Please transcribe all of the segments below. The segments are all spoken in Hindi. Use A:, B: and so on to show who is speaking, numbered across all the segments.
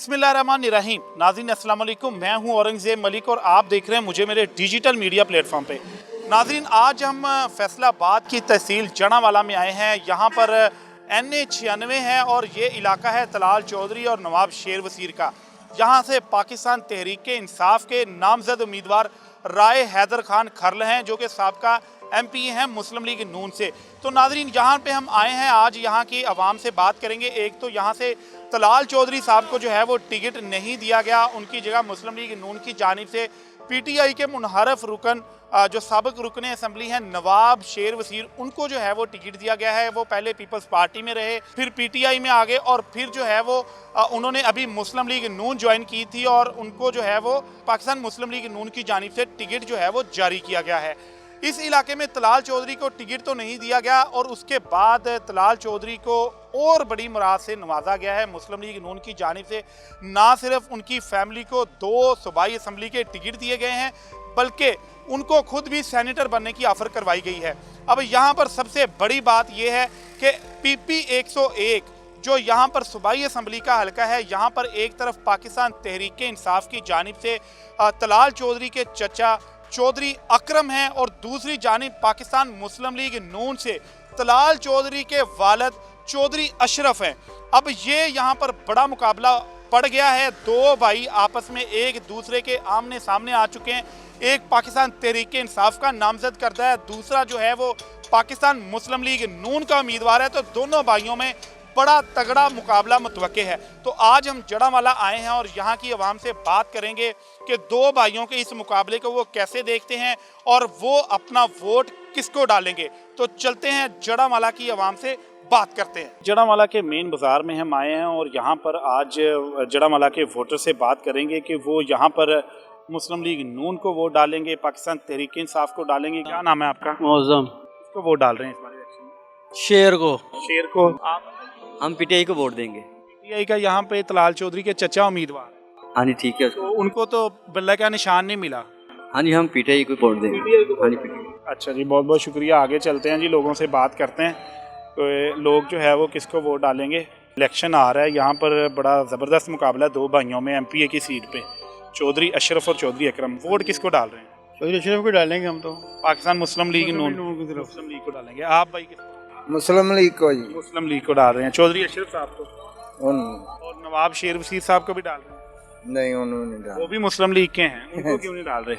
A: बिस्मिल्लाहिर्रहमानिर्रहीम। नाज़रीन अस्सलाम वालेकुम, मैं हूं औरंगज़ेब मलिक और आप देख रहे हैं मुझे मेरे डिजिटल मीडिया प्लेटफॉर्म पे। नाज़रीन आज हम फैसलाबाद की तहसील जड़ांवाला में आए हैं। यहाँ पर NA96 है और ये इलाका है तलाल चौधरी और नवाब शेर वसीर का। यहाँ से पाकिस्तान तहरीक इंसाफ के नामजद उम्मीदवार राय हैदर खान खरल हैं जो कि साबका MP हैं मुस्लिम लीग नून से। तो नाज़रीन यहाँ पे हम आए हैं, आज यहाँ की आवाम से बात करेंगे। एक तो यहाँ से तलाल चौधरी साहब को जो है वो टिकट नहीं दिया गया, उनकी जगह मुस्लिम लीग नून की जानिब से PTI के मुनहरफ रुकन जो साबिक रुकन असम्बली हैं नवाब शेर वसीर, उनको जो है वो टिकट दिया गया है। वो पहले पीपल्स पार्टी में रहे, फिर PTI में आ गए और फिर जो है वो उन्होंने अभी मुस्लिम लीग नून ज्वाइन की थी और उनको जो है वो पाकिस्तान मुस्लिम लीग नून की जानिब से टिकट जो है वो जारी किया गया है। इस इलाके में तलाल चौधरी को टिकट तो नहीं दिया गया और उसके बाद तलाल चौधरी को और बड़ी मुराद से नवाजा गया है मुस्लिम लीग नून की जानिब से। ना सिर्फ उनकी फैमिली को 2 सूबाई असम्बली के टिकट दिए गए हैं बल्कि उनको खुद भी सेनेटर बनने की ऑफर करवाई गई है। अब यहाँ पर सबसे बड़ी बात यह है कि PP 101 जो यहाँ पर सूबाई असम्बली का हल्का है, यहाँ पर एक तरफ पाकिस्तान तहरीक इंसाफ की जानिब से तलाल चौधरी के चचा चौधरी अकरम हैं और दूसरी जानिब पाकिस्तान मुस्लिम लीग नून से तलाल चौधरी के वालिद चौधरी अशरफ हैं। अब ये यहाँ पर बड़ा मुकाबला पड़ गया है। 2 भाई आपस में एक दूसरे के आमने सामने आ चुके हैं। एक पाकिस्तान तहरीक इंसाफ का नामजद करता है, दूसरा जो है वो पाकिस्तान मुस्लिम लीग नून का उम्मीदवार है। तो दोनों भाइयों में बड़ा तगड़ा मुकाबला मुतवक्के है। तो आज हम जड़ांवाला आए हैं और यहाँ की आवाम से बात करेंगे कि 2 भाइयों के इस मुकाबले को वो कैसे देखते हैं और वो अपना वोट किसको डालेंगे। तो चलते हैं जड़ांवाला की आवाम से बात करते हैं। जड़ांवाला के मेन बाज़ार में हम आए हैं और यहाँ पर आज जड़ांवाला के वोटर से बात करेंगे कि वो यहाँ पर मुस्लिम लीग नून को वोट डालेंगे, पाकिस्तान तहरीक इंसाफ को डालेंगे। क्या नाम है आपका?
B: मौज़म।
A: किसको वोट डाल रहे हैं इस बार इलेक्शन में?
B: शेर को।
A: शेर को। आप?
B: हम PTI को वोट देंगे।
A: PTI का यहाँ पे तलाल चौधरी के चचा उम्मीदवार।
B: हाँ जी ठीक है।
A: तो उनको तो बिल्ला का निशान नहीं मिला।
B: हाँ जी हम PTI को वोट देंगे। हाँ जी PTI।
A: अच्छा जी, बहुत बहुत शुक्रिया। आगे चलते हैं जी, लोगों से बात करते हैं तो लोग जो है वो किसको वोट डालेंगे। इलेक्शन आ रहा है, यहाँ पर बड़ा ज़बरदस्त मुकाबला 2 भाइयों में MPA की सीट पे, चौधरी अशरफ और चौधरी अकरम। वोट किसको डाल रहे हैं?
C: चौधरी अशरफ को डालेंगे हम तो।
A: पाकिस्तान मुस्लिम लीग नून मुस्लिम लीग को डालेंगे। आप भाई किसको?
C: मुस्लिम लीग को जी।
A: मुस्लिम लीग को डाल रहे हैं। चौधरी अशरफ साहब को
C: और
A: नवाब शेर वसीर साहब को भी डाल रहे हैं?
C: नहीं, उन्होंने डाल।
A: वो भी मुस्लिम लीग के हैं, उनको क्यों नहीं डाल रहे?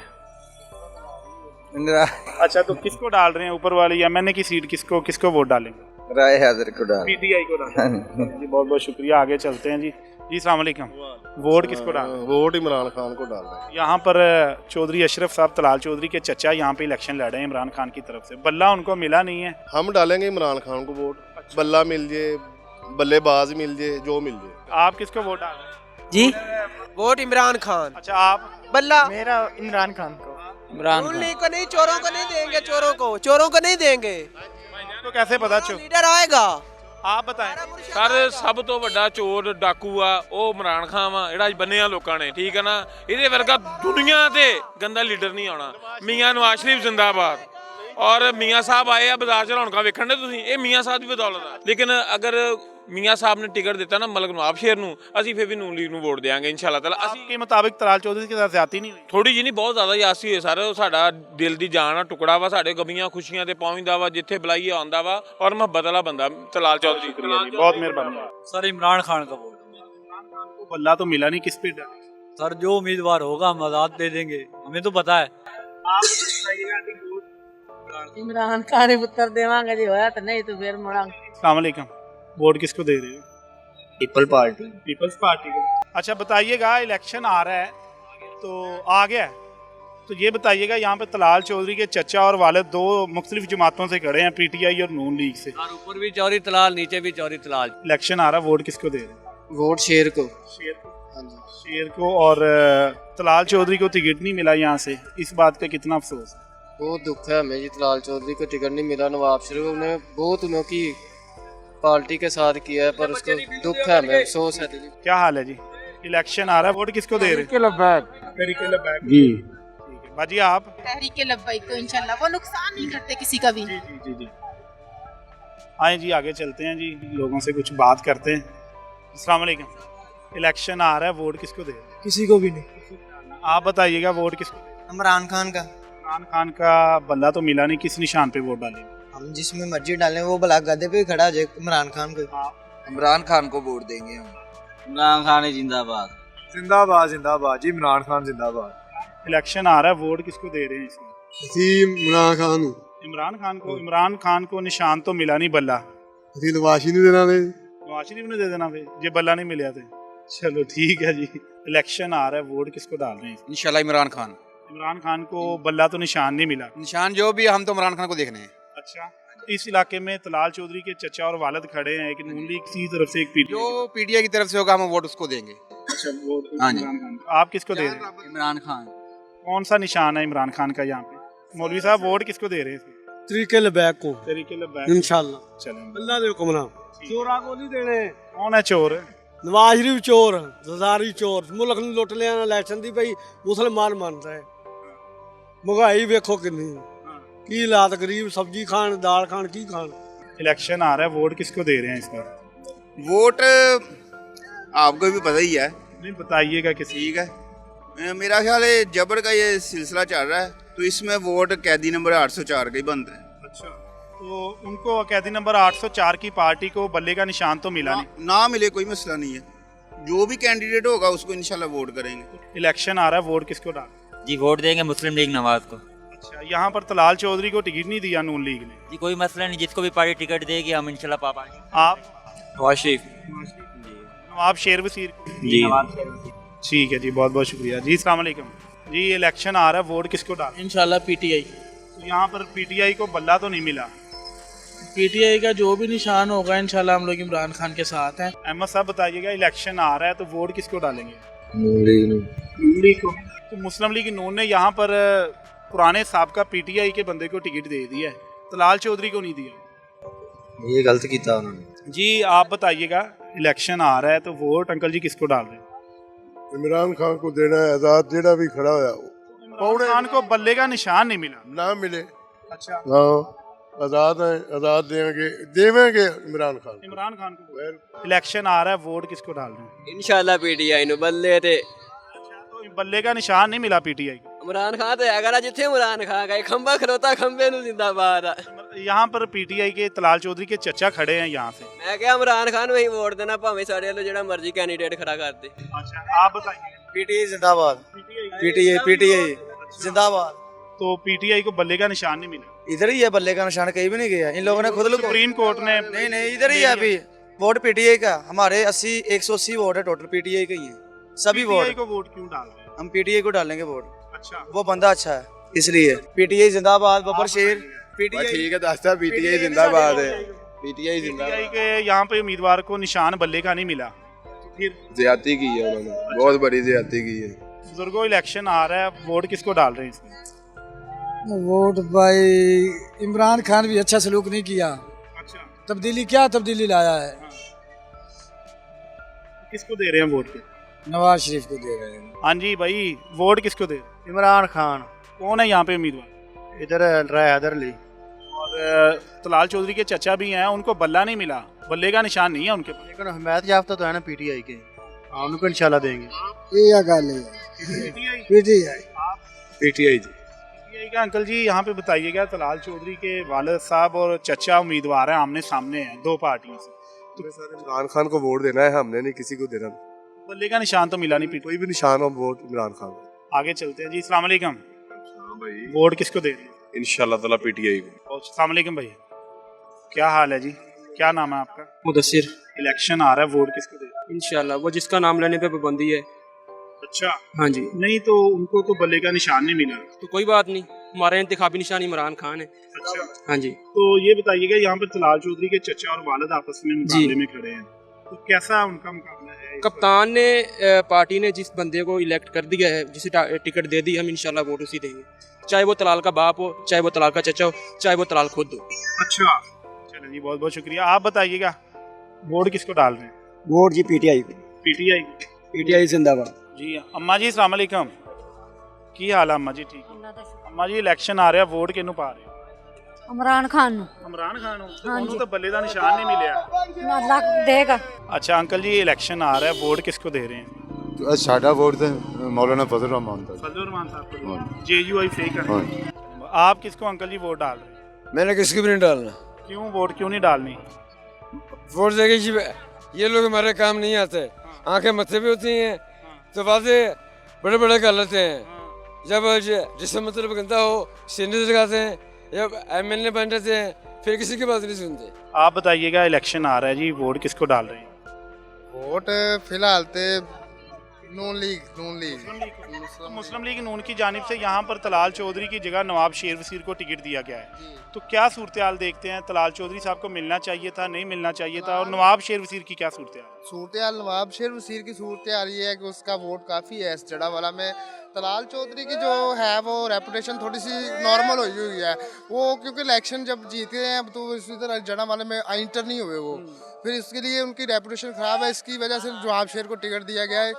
A: अच्छा, तो किसको डाल रहे हैं? ऊपर वाली MNA की सीट किसको वोट डालेंगे?
C: राय हैदर को डाल।
A: PTI को डालेंगे जी। बहुत बहुत शुक्रिया। आगे चलते हैं जी। जी अस्सलाम वालेकुम। वोट किसको डाल रहे हैं?
D: वोट इमरान खान को डाल रहे हैं।
A: यहाँ पर चौधरी अशरफ साहब तलाल चौधरी के चचा यहाँ पे इलेक्शन लड़ रहे हैं इमरान खान की तरफ से। बल्ला उनको मिला नहीं है।
D: हम डालेंगे इमरान खान को वोट। बल्ला मिल जाए, बल्लेबाज मिल जाए, जो मिल जाए।
A: आप किसको वोट डाल रहे हैं?
E: जी वोट इमरान खान।
A: अच्छा, आप?
E: बल्ला।
C: मेरा इमरान खान को।
E: इमरान को नहीं, चोरों को नहीं देंगे, चोरों को नहीं देंगे।
A: तो कैसे पता चो?
E: लीडर आएगा।
A: आप बताएं।
F: सर सब तो ਵੱਡਾ ਚੋਰ ਡਾਕੂ ਆ ਉਹ ਇਮਰਾਨ ਖਾਨ ਵਾ ਜਿਹੜਾ ਬੰਨਿਆ ਲੋਕਾਂ ਨੇ, ਠੀਕ ਹੈ ਨਾ। ਇਹਦੇ ਵਰਗਾ ਦੁਨੀਆ ਤੇ ਗੰਦਾ ਲੀਡਰ ਨਹੀਂ ਆਉਣਾ। ਮੀਆਂ ਨਵਾਜ਼ ਸ਼ਰੀਫ ਜ਼ਿੰਦਾਬਾਦ। ਔਰ ਮੀਆਂ ਸਾਹਿਬ ਆਏ ਆ ਬਾਜ਼ਾਰ ਚ ਰੌਣਕਾਂ ਵੇਖਣ ਦੇ ਤੁਸੀਂ, ਇਹ ਮੀਆਂ ਸਾਹਿਬ ਦੀ ਬਦੌਲਤ ਆ। ਲੇਕਿਨ ਅਗਰ ਮੀਆਂ ਸਾਹਿਬ ਨੇ ਟਿਕਟ ਦਿੱਤਾ ਨਾ ਮਲਕ ਨਵਾਬ ਸ਼ੇਰ ਨੂੰ, ਅਸੀਂ ਫਿਰ ਵੀ ਨੂਨ ਲੀਗ ਨੂੰ ਵੋਟ ਦੇਵਾਂਗੇ ਇਨਸ਼ਾਅੱਲਾ ਤਾਲਾ। ਅਸੀਂ
A: आपके मुताबिक तलाल चौधरी के साथ ज्यादती नहीं हुई?
F: ਥੋੜੀ ਜਿਹੀ ਨਹੀਂ, ਬਹੁਤ ਜ਼ਿਆਦਾ ਯਾਸੀ ਹੋਏ ਸਰ। ਸਾਡਾ ਦਿਲ ਦੀ ਜਾਨ ਆ, ਟੁਕੜਾ ਵਾ, ਸਾਡੇ ਗਮੀਆਂ ਖੁਸ਼ੀਆਂ ਤੇ ਪਹੁੰਚਦਾ ਵਾ, ਜਿੱਥੇ ਬੁਲਾਈਏ ਆਉਂਦਾ ਵਾ ਔਰ ਮੁਹੱਬਤ ਵਾਲਾ ਬੰਦਾ ਤਲਾਲ ਚੌਧਰੀ।
A: शुक्रिया जी, बहुत मेहरबानी।
B: सर इमरान खान का वोट।
A: बल्ला तो मिला नहीं, किस पे डालें?
B: सर जो उम्मीदवार होगा हम आज़ाद दे देंगे, हमें तो पता है।
G: इमरान खान ही पुत्र देवांगे जी, होया तो नहीं तो फिर मुड़ांगे।
A: अस्सलाम वालेकुम। वोट किसको दे रहे हो?
C: People party.
A: पीपल्स पार्टी को। अच्छा बताइएगा, इलेक्शन आ रहा है तो आ गया है, तो ये बताइएगा यहाँ पे तलाल चौधरी के चचा और वालिद 2 मुख्तलिफ जमातों से खड़े हैं, PTI और नून लीग से।
B: और ऊपर भी चौधरी तलाल, नीचे भी चौधरी तलाल।
A: इलेक्शन आ रहा है, वोट किसको दे रहे हैं?
C: वोट शेर को।
A: शेर को। शेर को। और तलाल चौधरी को टिकट नहीं मिला यहाँ से, इस बात का कितना अफसोस है?
H: बहुत दुख है हमें जी, तलाल चौधरी को टिकट नहीं मिला। नवाब शरीफ ने बहुत उनकी पार्टी के साथ किया है, पर उसको दुख है, हमें अफसोस है।
A: क्या हाल है जी? इलेक्शन आ रहा है, वोट किसको दे रहे हैं? तहरीक लब्बैक
C: जी।
A: ठीक है बाजी, आप?
I: तहरीक लब्बैक को इंशाल्लाह, वो नुकसान नहीं करते किसी का भी।
A: जी जी जी जी। आए जी, आगे चलते हैं जी, लोगों से कुछ बात करते हैं। अस्सलाम वालेकुम। इलेक्शन आ रहा है, वोट किसको दे रहे हैं?
E: किसी को भी नहीं।
A: आप बताइएगा वोट किसको?
E: इमरान खान का।
A: इमरान खान का बल्ला तो मिला नहीं, किस निशान पे वोट डालेंगे?
E: हम जिसमें मर्जी डालें वो भला गद्दे पे खड़ा जाए इमरान खान को।
C: इमरान खान को वोट देंगे हम।
B: इमरान खान जिंदाबाद।
J: जिंदाबाद जिंदाबाद जी, इमरान खान जिंदाबाद।
A: इलेक्शन आ रहा है, वोट किसको दे रहे हैं इसमें?
J: इमरान खान
A: इमरान खान को। इमरान खान को निशान तो मिला नहीं बल्ला,
J: नवाशी नहीं देना ने।
A: नवाज शरीफ ने दे देना फिर, ये बल्ला नहीं मिला थे। चलो ठीक है जी। इलेक्शन आ रहा है, वोट किसको डाल रहे हैं?
C: इंशाल्लाह इमरान खान।
A: इमरान खान को बल्ला तो निशान नहीं मिला।
C: निशान जो भी, हम तो इमरान खान को देखने हैं।
A: अच्छा, इस इलाके में तलाल चौधरी के चचा और वालिद खड़े हैं, एक नून लीग की तरफ से, एक पीटीआई।
C: जो पीटीआई की तरफ से होगा हम वोट उसको देंगे।
A: अच्छा, वोट
C: हाँ जी।
A: इमरान खान। आप किसको दे रहे हैं?
B: इमरान खान।
A: कौन सा निशान है इमरान खान का यहाँ पे? मौलवी साहब वोट किसको दे रहे हैं?
J: तरीके लबैक को
A: तरीके लबैक।
J: इंशाल्लाह।
A: चलें।
J: अल्लाह दे हुक्म नाल। चोरा को नहीं देने।
A: कौन है चोर?
J: नवाज शरीफ चोर, ज़रदारी चोर, मुल्क ਨੂੰ ਲੁੱਟ ਲਿਆ ਇਲੈਕਸ਼ਨ ਦੀ ਭਾਈ ਮੁਸਲਮਾਨ ਮੰਨਦਾ ਹੈ। ਮਹਿੰਗਾਈ ਵੇਖੋ ਕਿੰਨੀ, ਕੀ ਹਾਲਾਤ, ਗਰੀਬ ਸਬਜ਼ੀ ਖਾਣ, ਦਾਲ ਖਾਣ, ਕੀ ਖਾਣ।
A: इलेक्शन आ रहा है, वोट किसको दे रहे हैं इस बार?
C: वोट आपको भी पता ही है।
A: नहीं बताइएगा किसी।
C: ठीक है, मेरा ख्याल है जबर का ये सिलसिला चल रहा है, तो इसमें वोट कैदी नंबर 804 का ही बनता है।
A: अच्छा, तो उनको कैदी नंबर 804 की पार्टी को बल्ले का निशान तो मिला नहीं।
C: ना मिले कोई मसला नहीं है, जो भी कैंडिडेट होगा उसको इंशाल्लाह वोट करेंगे।
A: इलेक्शन आ रहा है, वोट किसको डाल?
B: जी वोट देंगे मुस्लिम लीग नवाज को।
A: अच्छा, यहाँ पर तलाल चौधरी को टिकट नहीं दिया नून लीग ने।
B: जी कोई मसला नहीं, जिसको भी पार्टी टिकट देगी हम इंशाल्लाह पा पाएंगे।
A: आप?
B: नवाज शरीफ।
A: नवाब शेर वसीर।
B: जी
A: ठीक है जी, बहुत बहुत शुक्रिया जी। अस्सलाम वालेकुम जी। इलेक्शन आ रहा है, वोट किसको डाल?
E: इंशाल्लाह पीटीआई।
A: तो यहाँ पर पीटीआई को बल्ला तो नहीं मिला।
E: पीटीआई का जो भी निशान होगा इंशाल्लाह हम लोग इमरान खान के साथ हैं।
A: अहमद साहब बताइएगा, इलेक्शन आ रहा है तो वोट किसको डालेंगे?
C: नून लीग को।
A: तो मुस्लिम लीग नून ने यहाँ पर पुराने साहब का पीटीआई के बंदे को टिकट दे दिया है, तलाल चौधरी को नहीं दिया।
C: ये गलत किया उन्होंने।
A: जी आप बताइएगा, इलेक्शन आ रहा है तो वोट अंकल जी किसको डाल रहे हैं?
J: इमरान खान को देना है, आजाद जेड़ा भी खड़ा होया
A: इमरान खान को बल्ले का निशान नहीं मिला।
J: ना मिले।
A: अच्छा,
J: हाँ, आजाद है, आजाद देंगे, देवेंगे इमरान खान।
A: इमरान खान को। इलेक्शन आ रहा है, वोट किसको डाल रहे हैं?
H: इंशाल्लाह पीटीआई ਨੂੰ ਬੱਲੇ ਤੇ
A: तो बल्ले का निशान नहीं मिला पीटीआई को।
H: ਇਮਰਾਨ ਖਾਨ ਤੇ ਹੈਗਾ ਨਾ, ਜਿੱਥੇ ਇਮਰਾਨ ਖਾਨ ਗਏ ਖੰਭਾ ਖਲੋਤਾ ਖੰਭੇ ਨੂੰ ਜ਼ਿੰਦਾਬਾਦ ਆ।
A: यहाँ पर पीटीआई के तलाल चौधरी के चचा खड़े हैं यहाँ से।
H: ਮੈਂ ਕਿਹਾ ਇਮਰਾਨ ਖਾਨ ਨੂੰ ਹੀ ਵੋਟ ਦੇਣਾ, ਭਾਵੇਂ ਸਾਡੇ ਵੱਲੋਂ ਜਿਹੜਾ ਮਰਜ਼ੀ ਕੈਂਡੀਡੇਟ ਖੜਾ ਕਰ ਦੇ।
A: अच्छा, आप बताइए।
E: पीटीआई जिंदाबाद। पीटीआई जिंदाबाद।
A: तो पीटीआई को बल्ले का निशान नहीं मिला।
E: इधर ही है, बल्ले का निशान कहीं भी नहीं गया। इन लोगों ने खुद लोग
A: सुप्रीम कोर्ट ने।
E: नहीं इधर ही है अभी वोट पीटीआई का। हमारे 180 वोट है टोटल, पीटीआई का ही है सभी
A: पीटीआई
E: वोट।
A: को वोट क्यों डाल रहे हैं?
E: हम पीटीआई को डालेंगे वोट,
A: अच्छा,
E: वो बंदा अच्छा है इसलिए। पीटीआई जिंदाबाद। बब्बर शेर। पीटीआई
J: ठीक है, दास्ता पीटीआई जिंदाबाद है। पीटीआई
A: पीटीआई के यहाँ पे उम्मीदवार को निशान बल्ले का नहीं मिला। फिर
J: ज्यादती की है उन्होंने, बहुत बड़ी ज्यादती की है।
A: बुजुर्गों, इलेक्शन आ रहा है, वोट किसको डाल रहे हैं इसमें?
E: वोट भाई इमरान खान भी अच्छा सलूक नहीं किया।
A: अच्छा,
E: तब्दीली क्या तब्दीली लाया है?
A: किसको दे रहे हैं वोट?
E: नवाज शरीफ को दे रहे हैं।
A: हाँ जी भाई, वोट किसको दे रहे हैं?
E: इमरान खान।
A: कौन है यहाँ पे उम्मीदवार?
E: इधर हैदर अली
A: और तलाल चौधरी के चचा भी हैं, उनको बल्ला नहीं मिला, बल्ले का निशान नहीं है उनके पास।
E: लेकिन हिमायत याफ्ता तो है ना पीटीआई के, हम उनको इंशाल्लाह देंगे।
J: ये गल है। पीटीआई।
A: पीटीआई का अंकल जी यहाँ पे बताइएगा, तलाल चौधरी के वालिद साहब और चचा उम्मीदवार हैं, आमने सामने हैं दो पार्टियों से।
J: इमरान खान को वोट देना है, हमने नहीं किसी को देना।
A: बल्ले का निशान तो मिला नहीं।
J: कोई भी निशान हो, वोट इमरान खान।
A: आगे चलते हैं जी। अस्सलाम वालेकुम। वोट किसको दे रहे हैं?
J: इंशाल्लाह ताला पीटीआई को।
A: अस्सलाम वालेकुम भैया, क्या हाल है जी? क्या नाम है आपका?
H: मुदस्सिर।
A: इलेक्शन आ रहा है, वोट किसको दे रहे हैं?
H: इंशाल्लाह वो जिसका नाम लेने पे पाबंदी है।
A: अच्छा,
H: हाँ जी।
A: नहीं तो उनको तो बल्ले का निशान नहीं मिला।
H: तो कोई बात नहीं, हमारा इंतखाबी निशान इमरान खान है।
A: अच्छा,
H: हाँ जी।
A: तो ये बताइएगा, यहाँ पर तलाल चौधरी के चचा और वालिद आपस में मुकाबले में खड़े हैं, तो कैसा उनका मुकाबला है?
H: कप्तान ने पार्टी ने जिस बंदे को इलेक्ट कर दिया है, जिसे टिकट दे दी, हम इंशाल्लाह वोट उसी देंगे, चाहे वो तलाल का बाप हो, चाहे वो तलाल का चचा हो, चाहे वो तलाल खुद हो।
A: अच्छा, चलो जी, बहुत बहुत शुक्रिया। आप बताइएगा, वोट किसको डाल रहे हैं?
E: वोट जी पीटीआई को।
A: पीटीआई।
E: पीटीआई जिंदाबाद।
A: जी अम्मा जी, अस्सलाम वालेकुम। की हाल है अम्मा जी? ठीक है अम्मा जी, इलेक्शन आ रहा है, वोट किहनू पा रहे हो?
G: इमरान खान
A: इमरान खान
G: हाँ जी।
A: तो बल्ले का निशान नहीं मिले।
G: अल्लाह देगा।
A: अच्छा अंकल जी, इलेक्शन आ रहा है, वोट किसको दे रहे हैं?
K: साडा वोट तो मौलाना फजल रहमान था।
A: फजल रहमान साहब को। JUI फेक है। आप किसको अंकल जी वोट डाल रहे हैं?
J: मैंने किसकी भी नहीं डालना।
A: क्यों वोट क्यों नहीं डालनी?
J: वोट देगी जी, ये लोग हमारे काम नहीं आते, आंखें मत्थे पे होती हैं तो वादे बड़े बड़े कर लेते हैं, जब जिससे मतलब गंदा हो सीने से लगाते हैं, जब MLA बन जाते हैं फिर किसी की बात नहीं सुनते।
A: आप बताइएगा, इलेक्शन आ रहा है जी, वोट किसको डाल रहे हैं?
D: वोट फिलहाल तो नून लीग
A: मुस्लिम लीग नून की जानिब से यहाँ पर तलाल चौधरी की जगह नवाब शेर वसीर को टिकट दिया गया है, तो क्या सूरत हाल देखते हैं? तलाल चौधरी साहब को मिलना चाहिए था, नहीं मिलना चाहिए था, और नवाब शेर वसीर की क्या सूरत हाल?
D: सूरत हाल नवाब शेर वसीर की सूरत हाल ये है कि उसका वोट काफ़ी है इस जड़ावाला में। तलाल चौधरी की जो है वो रेपुटेशन थोड़ी सी नॉर्मल हुई है, वो क्योंकि इलेक्शन जब जीते हैं तो इसी तरह जड़ावाले में इंटर नहीं हुए वो, फिर इसके लिए उनकी रेपुटेशन ख़राब है, इसकी वजह से नवाब शेर को टिकट दिया गया है।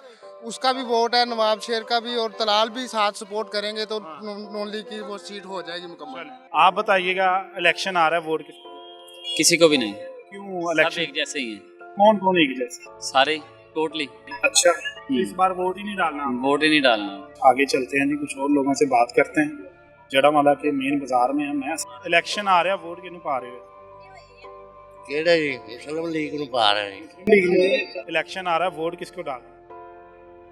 D: उसका भी वोट है, नवाब शेर का भी, और तलाल भी साथ सपोर्ट करेंगे तो नून लीग की वो सीट हो जाएगी मुकम्मल।
A: आप बताइएगा, इलेक्शन आ रहा है, वोट किसको?
B: किसी को भी नहीं,
A: क्यों इलेक्शन
B: एक जैसे ही है,
A: कौन कौन एक जैसे?
B: सारे टोटली।
A: अच्छा, इस बार वोट ही नहीं डालना?
B: वोट ही नहीं डालना।
A: आगे चलते हैं जी, कुछ और लोगों से बात करते हैं। जड़ामाला के मेन बाजार में हम हैं। इलेक्शन आ रहा है, वोट किहनू पा रहे हो?
J: केड़ा जी मुस्लिम लीग ਨੂੰ पा रहे हैं।
A: इलेक्शन आ रहा है, वोट किसको डाल रहे हैं?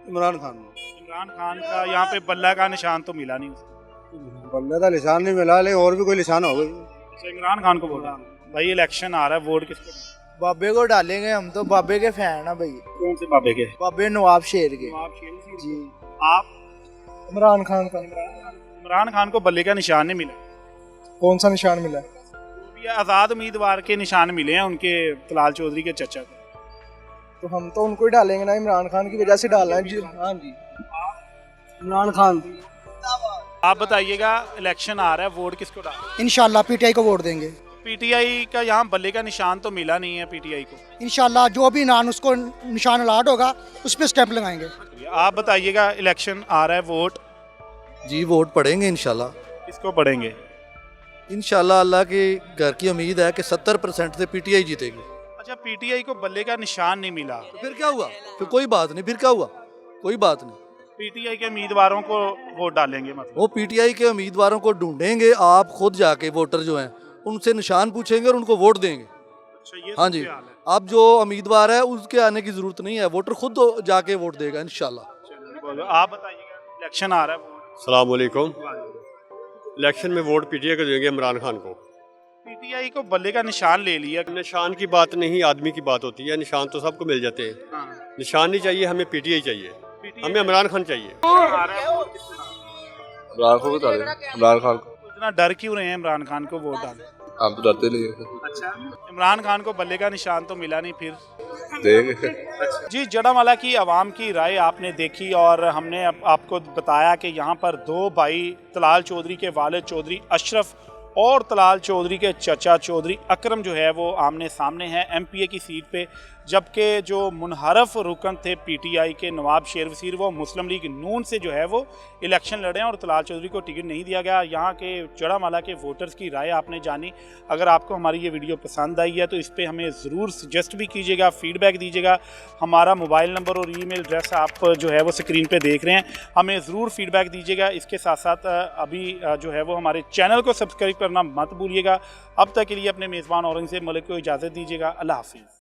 J: इमरान खान।
A: इमरान खान का यहाँ पे बल्ला का निशान तो मिला नहीं उसको।
J: बल्ले का निशान नहीं मिला, लेकिन और भी कोई निशान होगा।
A: तो इमरान खान को बोला भाई, इलेक्शन आ रहा है, वोट किसको?
E: बाबे को डालेंगे हम, तो बाबे के फैन है भाई।
A: कौन से बाबे के?
E: बाबे नवाब शेर के।
A: नवाब शेर
E: जी।
A: आप?
E: इमरान खान का।
A: इमरान खान को बल्ले का निशान नहीं मिला।
E: कौन सा निशान मिला?
A: ये आज़ाद उम्मीदवार के निशान मिले हैं उनके, तलाल चौधरी के चचा को।
E: तो हम तो उनको ही डालेंगे ना, इमरान खान की वजह से डालना है जी। हाँ जी, इमरान खान।
A: आप बताइएगा, इलेक्शन आ रहा है, वोट किसको डाल?
E: इंशाल्लाह PTI को वोट देंगे।
A: PTI का यहाँ बल्ले का निशान तो मिला नहीं है PTI को।
E: इंशाल्लाह जो भी नान उसको निशान अलाट होगा उस पर स्टैंप लगाएंगे।
A: आप बताइएगा, इलेक्शन आ रहा है, वोट
J: जी वोट पड़ेंगे इंशाल्लाह।
A: किसको पड़ेंगे?
J: इंशाल्लाह अल्लाह की घर की उम्मीद है कि 70% से PTI जीतेगी।
A: अच्छा, PTI को बल्ले का निशान नहीं मिला,
J: तो फिर क्या हुआ? फिर कोई बात नहीं, फिर क्या हुआ? कोई बात नहीं,
A: PTI के उम्मीदवारों को वोट डालेंगे मतलब?
J: वो PTI के उम्मीदवारों को ढूंढेंगे, आप खुद जाके वोटर जो हैं उनसे निशान पूछेंगे और उनको वोट देंगे।
A: अच्छा, ये
J: हाँ जी,
A: सूरत हाल है।
J: अब जो उम्मीदवार है उसके आने की जरूरत नहीं है, वोटर खुद जाके वोट देगा इंशाल्लाह।
A: आप बताइएगा, इलेक्शन आ रहा है, वोट?
L: अस्सलाम वालेकुम। इलेक्शन में वोट PTI को देंगे, इमरान खान को।
A: PTI को बल्ले का निशान ले लिया।
L: निशान की बात नहीं, आदमी की बात होती है। निशान तो सबको मिल जाते हैं।
A: हाँ।
L: निशान नहीं चाहिए हमें, PTI चाहिए, हमें इमरान खान चाहिए।
K: इमरान खान को।
A: इतना डर क्यों रहे हैं इमरान खान को वोट डालने?
K: आप तो डरते नहीं हैं।
A: अच्छा, इमरान खान को बल्ले का निशान तो मिला नहीं, फिर
K: देंगे।
A: जी, जड़ामाला की आवाम की राय आपने देखी, और हमने आपको बताया कि यहाँ पर दो भाई, तलाल चौधरी के वालिद चौधरी अशरफ और तलाल चौधरी के चचा चौधरी अकरम जो है वो आमने सामने हैं MPA की सीट पे, जबकि जो मुनहरफ रुकन थे PTI के नवाब शेर वसीर, वो मुस्लिम लीग नून से जो है वो इलेक्शन लड़े हैं और तलाल चौधरी को टिकट नहीं दिया गया। यहाँ के जड़ामाला के वोटर्स की राय आपने जानी। अगर आपको हमारी ये वीडियो पसंद आई है तो इस पर हमें ज़रूर सजेस्ट भी कीजिएगा, फीडबैक दीजिएगा। हमारा मोबाइल नंबर और ईमेल एड्रेस आप जो है वो स्क्रीन पे देख रहे हैं, हमें ज़रूर फीडबैक दीजिएगा। इसके साथ साथ अभी जो है वो हमारे चैनल को सब्सक्राइब करना मत भूलिएगा। अब तक के लिए अपने मेज़बान औरंगज़ेब मलिक को इजाज़त दीजिएगा। अल्लाह हाफिज़।